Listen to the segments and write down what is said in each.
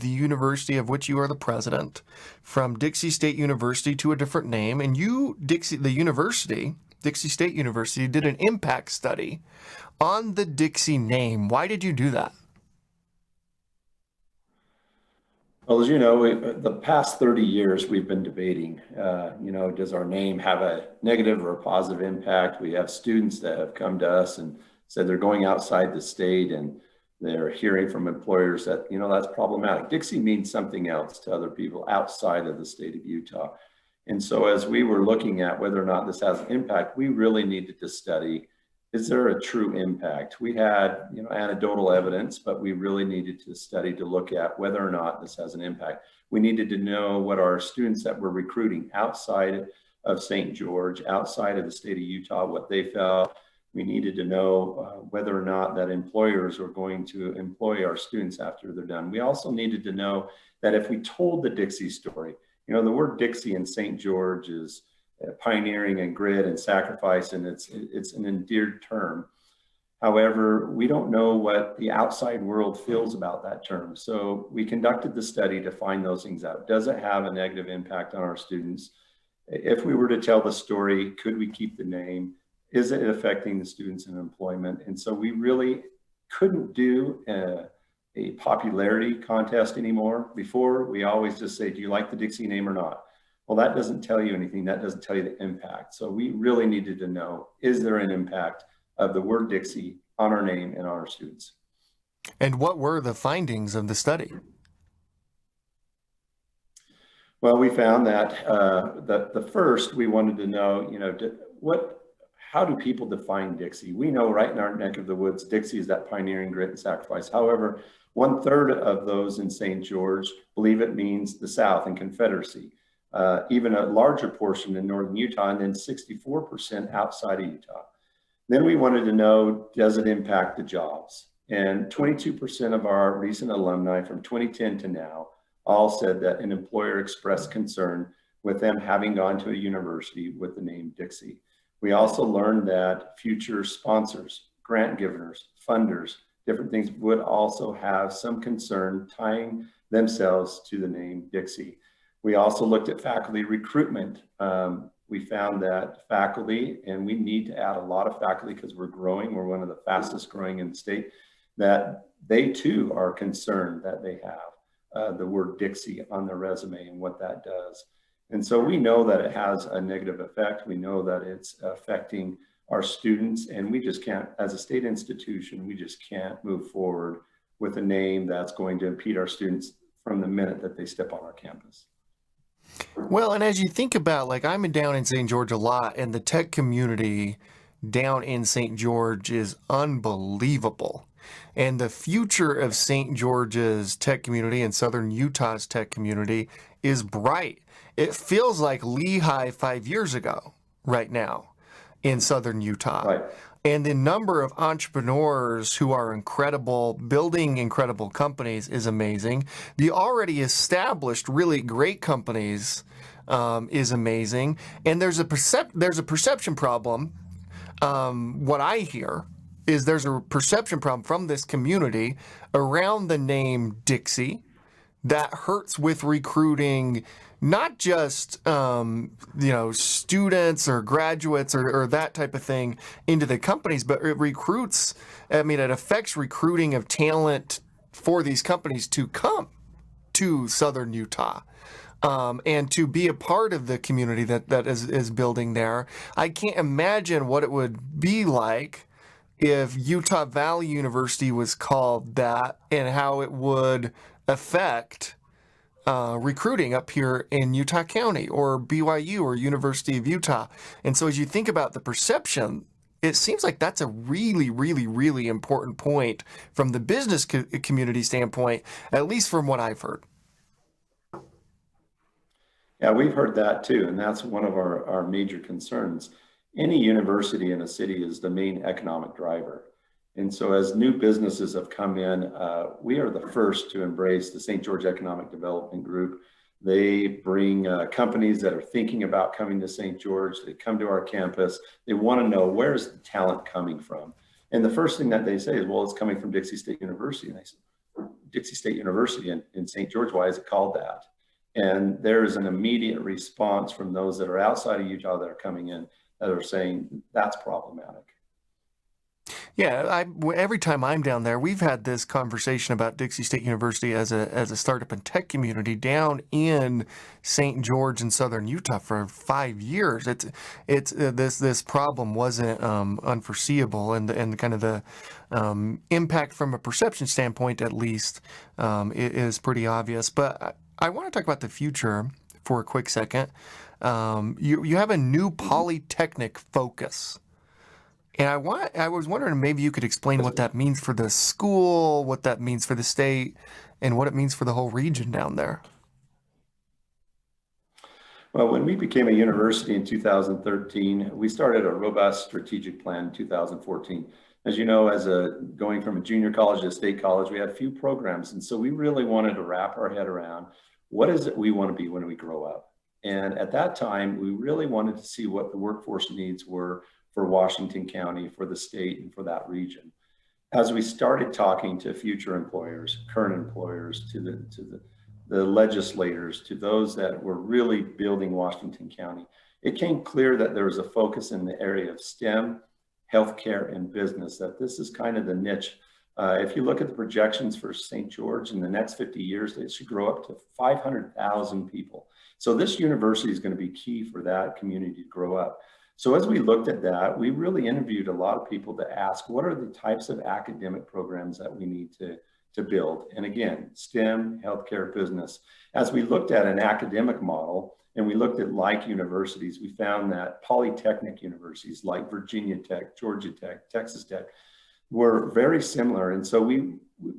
the university of which you are the president from Dixie State University to a different name, and Dixie State University, did an impact study on the Dixie name. Why did you do that? Well, as you know, the past 30 years, we've been debating, does our name have a negative or a positive impact? We have students that have come to us and said they're going outside the state and they're hearing from employers that, that's problematic. Dixie means something else to other people outside of the state of Utah. And so as we were looking at whether or not this has an impact, we really needed to study, is there a true impact? We had, anecdotal evidence, but we really needed to study to look at whether or not this has an impact. We needed to know what our students that we're recruiting outside of St. George, outside of the state of Utah, what they felt. We needed to know whether or not that employers were going to employ our students after they're done. We also needed to know that if we told the Dixie story, the word Dixie in St. George is pioneering and grit and sacrifice, and it's an endeared term. However, we don't know what the outside world feels about that term. So we conducted the study to find those things out. Does it have a negative impact on our students? If we were to tell the story, could we keep the name? Is it affecting the students in employment? And so we really couldn't do a popularity contest anymore. Before, we always just say, do you like the Dixie name or not? Well, that doesn't tell you anything. That doesn't tell you the impact. So we really needed to know, is there an impact of the word Dixie on our name and on our students? And what were the findings of the study? Well, we found that the first, we wanted to know, how do people define Dixie? We know right in our neck of the woods, Dixie is that pioneering grit and sacrifice. However, 1/3 of those in St. George believe it means the South and Confederacy. Even a larger portion in northern Utah, and then 64% outside of Utah. Then we wanted to know, does it impact the jobs? And 22% of our recent alumni from 2010 to now all said that an employer expressed concern with them having gone to a university with the name Dixie. We also learned that future sponsors, grant givers, funders, different things would also have some concern tying themselves to the name Dixie. We also looked at faculty recruitment. We found that faculty, and we need to add a lot of faculty because we're growing, we're one of the fastest growing in the state, that they too are concerned that they have the word Dixie on their resume and what that does. And so we know that it has a negative effect. We know that it's affecting our students, and we just can't, as a state institution, we just can't move forward with a name that's going to impede our students from the minute that they step on our campus. Well, and as you think about, like, I'm down in St. George a lot, and the tech community down in St. George is unbelievable. And the future of St. George's tech community and Southern Utah's tech community is bright. It feels like Lehigh 5 years ago right now in Southern Utah. Right. And the number of entrepreneurs who are incredible, building incredible companies is amazing. The already established, really great companies is amazing. And there's a perception problem. What I hear is there's a perception problem from this community around the name Dixie that hurts with recruiting not just students or graduates or that type of thing into the companies, but it affects recruiting of talent for these companies to come to Southern Utah. And to be a part of the community that is building there. I can't imagine what it would be like if Utah Valley University was called that and how it would affect recruiting up here in Utah County or BYU or University of Utah. And so as you think about the perception, it seems like that's a really, really, really important point from the business community standpoint, at least from what I've heard. Yeah, we've heard that too, and that's one of our major concerns. Any university in a city is the main economic driver. And so as new businesses have come in, we are the first to embrace the St. George Economic Development Group. They bring companies that are thinking about coming to St. George. They come to our campus. They want to know, where's the talent coming from? And the first thing that they say is, well, it's coming from Dixie State University. And I said, Dixie State University in St. George, why is it called that? And there is an immediate response from those that are outside of Utah that are coming in that are saying that's problematic. Yeah, every time I'm down there, we've had this conversation about Dixie State University as a startup and tech community down in St. George in southern Utah for 5 years. It's this problem wasn't unforeseeable, and kind of the impact from a perception standpoint, at least, is pretty obvious. But I want to talk about the future for a quick second. You have a new polytechnic focus. And I was wondering maybe you could explain what that means for the school, what that means for the state, and what it means for the whole region down there. Well, when we became a university in 2013, we started a robust strategic plan in 2014. As you know, going from a junior college to a state college, we had few programs. And so we really wanted to wrap our head around what is it we want to be when we grow up. And at that time, we really wanted to see what the workforce needs were for Washington County, for the state, and for that region. As we started talking to future employers, current employers, to the legislators, to those that were really building Washington County, it came clear that there was a focus in the area of STEM, healthcare, and business, that this is kind of the niche. If you look at the projections for St. George in the next 50 years, it should grow up to 500,000 people. So this university is going to be key for that community to grow up. So as we looked at that, we really interviewed a lot of people to ask, what are the types of academic programs that we need to build? And again, STEM, healthcare, business. As we looked at an academic model and we looked at like universities, we found that polytechnic universities like Virginia Tech, Georgia Tech, Texas Tech were very similar. And so we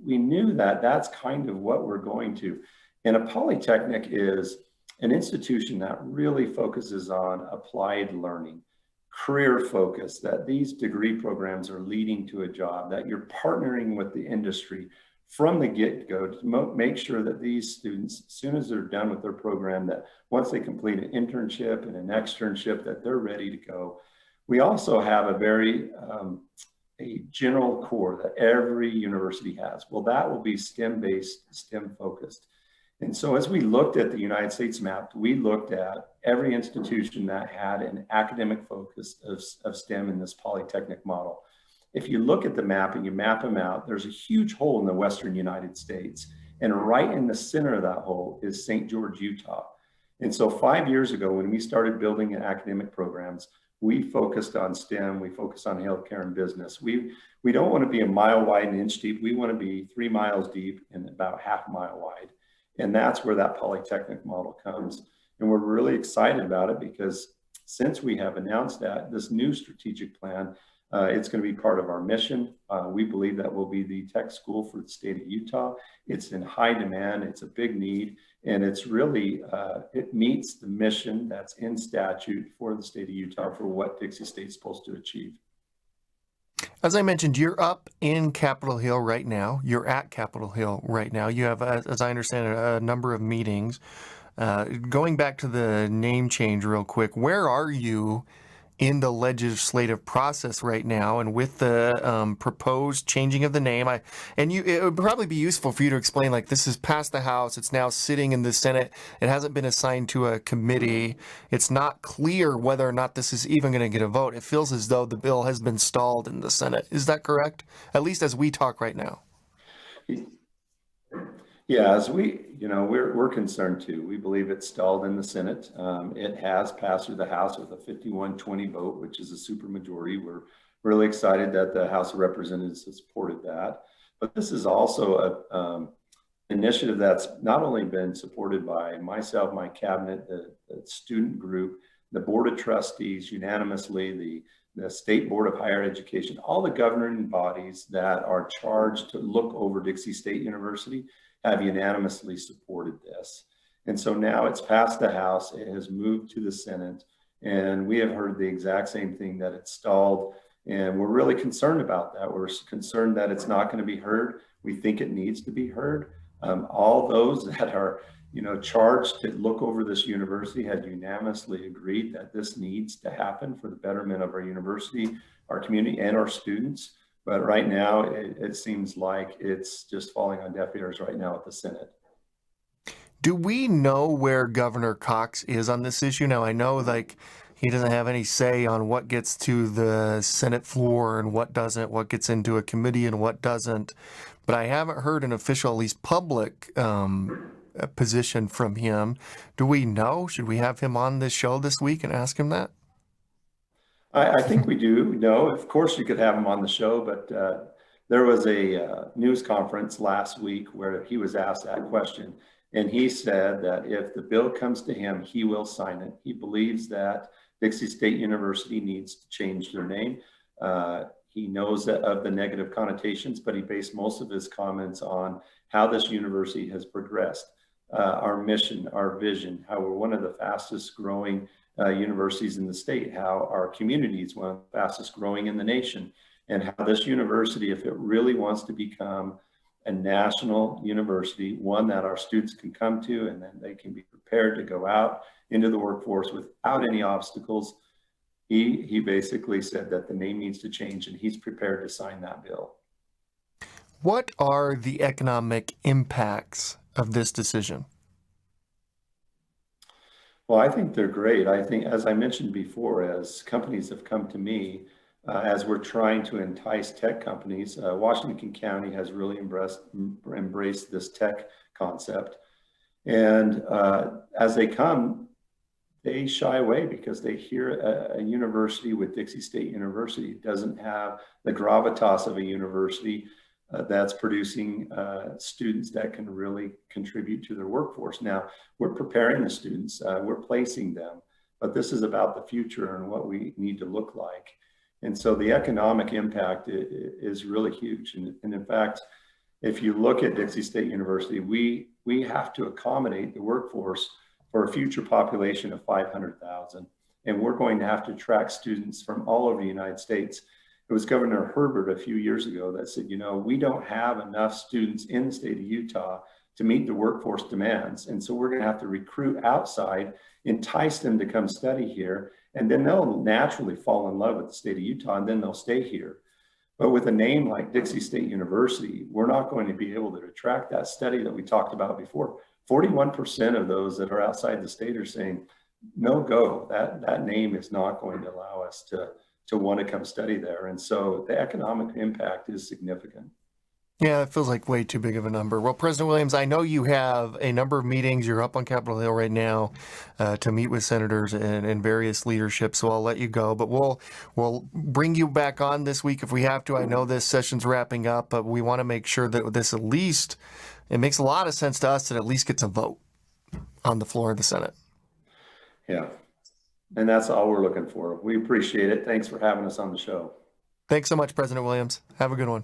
knew that that's kind of what we're going to. And a polytechnic is an institution that really focuses on applied learning, career focus, that these degree programs are leading to a job, that you're partnering with the industry from the get-go to make sure that these students, as soon as they're done with their program, that once they complete an internship and an externship, that they're ready to go. We also have a very a general core that every university has. Well, that will be STEM-based, STEM-focused. And so as we looked at the United States map, we looked at every institution that had an academic focus of STEM in this polytechnic model. If you look at the map and you map them out, there's a huge hole in the Western United States. And right in the center of that hole is St. George, Utah. And so 5 years ago, when we started building academic programs, we focused on STEM, we focused on healthcare and business. We don't want to be a mile wide and inch deep. We want to be 3 miles deep and about half a mile wide. And that's where that polytechnic model comes. And we're really excited about it because since we have announced that, this new strategic plan, it's going to be part of our mission. We believe that will be the tech school for the state of Utah. It's in high demand, it's a big need, and it's really, it meets the mission that's in statute for the state of Utah for what Dixie State's supposed to achieve. As I mentioned, you're up in Capitol Hill right now. You're at Capitol Hill right now. You have, as I understand it, a number of meetings. Going back to the name change real quick, where are you in the legislative process right now, and with the proposed changing of the name? It would probably be useful for you to explain, like, this is past the House, it's now sitting in the Senate, it hasn't been assigned to a committee, it's not clear whether or not this is even going to get a vote. It feels as though the bill has been stalled in the Senate. Is that correct? At least as we talk right now. Yeah, as we're concerned too. We believe it's stalled in the Senate. It has passed through the House with a 51-20 vote, which is a supermajority. We're really excited that the House of Representatives has supported that. But this is also an initiative that's not only been supported by myself, my cabinet, the student group, the Board of Trustees unanimously, the State Board of Higher Education, all the governing bodies that are charged to look over Dixie State University have unanimously supported this. And so now it's passed the House, it has moved to the Senate, and we have heard the exact same thing, that it's stalled. And we're really concerned about that. We're concerned that it's not going to be heard. We think it needs to be heard. All those that are, charged to look over this university had unanimously agreed that this needs to happen for the betterment of our university, our community, and our students. But right now, it seems like it's just falling on deaf ears right now at the Senate. Do we know where Governor Cox is on this issue? Now, I know like he doesn't have any say on what gets to the Senate floor and what doesn't, what gets into a committee and what doesn't. But I haven't heard an official, at least public, position from him. Do we know? Should we have him on this show this week and ask him that? I think we do know. Of course, you could have him on the show, but there was a news conference last week where he was asked that question. And he said that if the bill comes to him, he will sign it. He believes that Dixie State University needs to change their name. He knows that of the negative connotations, but he based most of his comments on how this university has progressed, our mission, our vision, how we're one of the fastest growing universities in the state, how our community is one of the fastest growing in the nation, and how this university, if it really wants to become a national university, one that our students can come to and then they can be prepared to go out into the workforce without any obstacles. He basically said that the name needs to change and he's prepared to sign that bill. What are the economic impacts of this decision? Well, I think they're great. I think, as I mentioned before, as companies have come to me, as we're trying to entice tech companies, Washington County has really embraced this tech concept. And as they come, they shy away because they hear a university with Dixie State University doesn't have the gravitas of a university that's producing students that can really contribute to their workforce. Now, we're preparing the students, we're placing them, but this is about the future and what we need to look like. And so the economic impact is really huge. And in fact, if you look at Dixie State University, we have to accommodate the workforce for a future population of 500,000. And we're going to have to attract students from all over the United States. It was Governor Herbert a few years ago that said, you know, we don't have enough students in the state of Utah to meet the workforce demands. And so we're going to have to recruit outside, entice them to come study here, and then they'll naturally fall in love with the state of Utah and then they'll stay here. But with a name like Dixie State University, we're not going to be able to attract that study that we talked about before. 41% of those that are outside the state are saying, no go, that name is not going to allow us to want to come study there. And so the economic impact is significant. Yeah, it feels like way too big of a number. Well, President Williams, I know you have a number of meetings. You're up on Capitol Hill right now to meet with senators and various leadership, so I'll let you go. But we'll bring you back on this week if we have to. I know this session's wrapping up, but we want to make sure that this at least, it makes a lot of sense to us that at least gets a vote on the floor of the Senate. Yeah, and that's all we're looking for. We appreciate it. Thanks for having us on the show. Thanks so much, President Williams. Have a good one.